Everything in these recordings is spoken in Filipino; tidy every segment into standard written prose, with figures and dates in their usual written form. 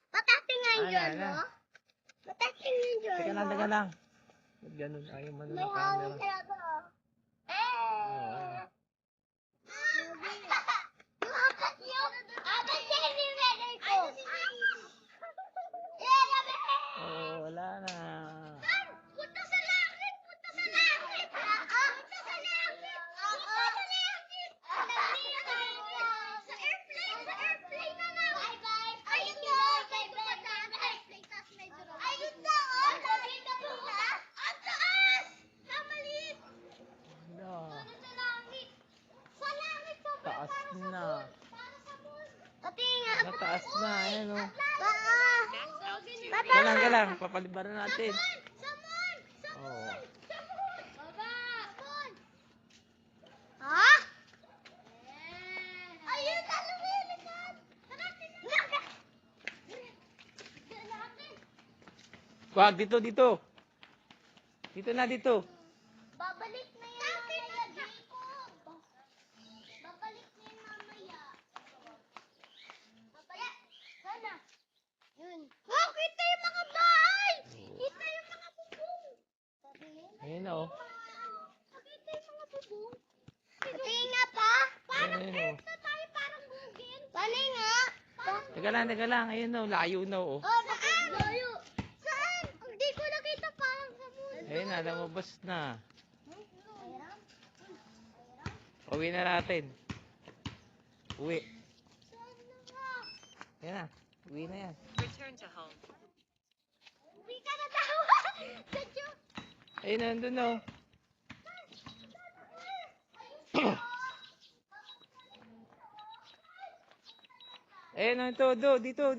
Matating nga yun, no? Matating nga yun. Teka lang, teka lang. Ba't ganun? Ayaw mo na ng camera. Oo, wala na. Punta sa langit! Punta sa langit! Punta sa langit! Punta sa langit! Sa airplane! Sa airplane na lang! Bye-bye! Ayun na! Bye-bye! Airplane, tapos may drone. Ayun na! Ang taas! Namalit! No. Sa langit! Sa langit! Taas na. Para sa moon! Pati nga! Mataas na. Ayan o. Baba! Ka lang. Papalibaran natin. Samon! Oo. Baba! Samon! Ha? Ayun na, lumilipad! Wag, dito, dito. Dito na, dito. Babalik na yan mamaya, Jacob! Babalik na yan mamaya. Babalik. Sana. Yun. Wow, kita yung mga bahay! Kita yung mga bubong! Ayan na o. Kita yung mga bubong. Pati nga pa. Parang Ayun, earth na tayo, parang Google. Pati nga. Teka lang. Ayun o, layo na o. Oh, saan? Layo. Saan? Hindi ko nakita parang sa moon. Ayun na, lumabas na. Uwi na natin. Uwi. Saan na nga? Ayan na. Uwi na yan. Return to home. Uwi ka na daw. Sadyo. Ayun na, nandun o. Ayun na, ito. Dito.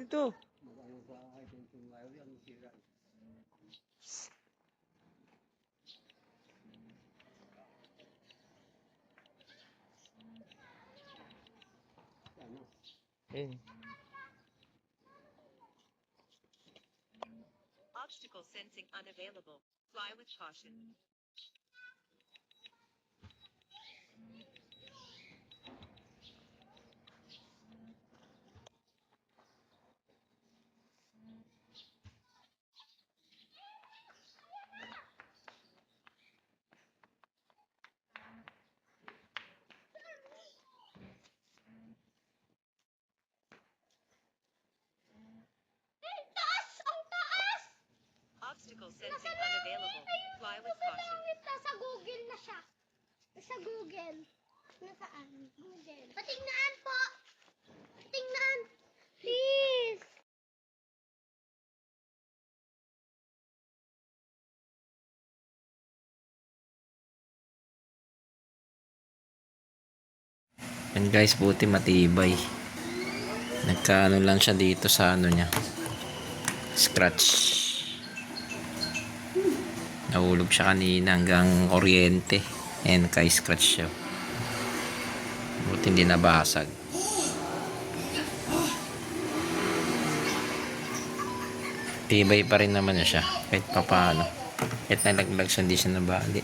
Ayun. Obstacle sensing unavailable. Fly with caution. Ang taas! Ang taas! Obstacle sensing unavailable. Fly with caution. Nasa Google na siya. Nasa Google. Nasaan? Google. Patingnan po! Patingnan! Please! Yan guys, buti matibay. Nagkaano lang siya dito sa ano niya. Scratch. Nahulog siya kanina hanggang kuryente. Ayan, naka-scratch siya. Buti hindi nabasag. Tibay pa rin naman na siya. Kahit papaano. Kahit nalaglag siya, hindi siya nabali.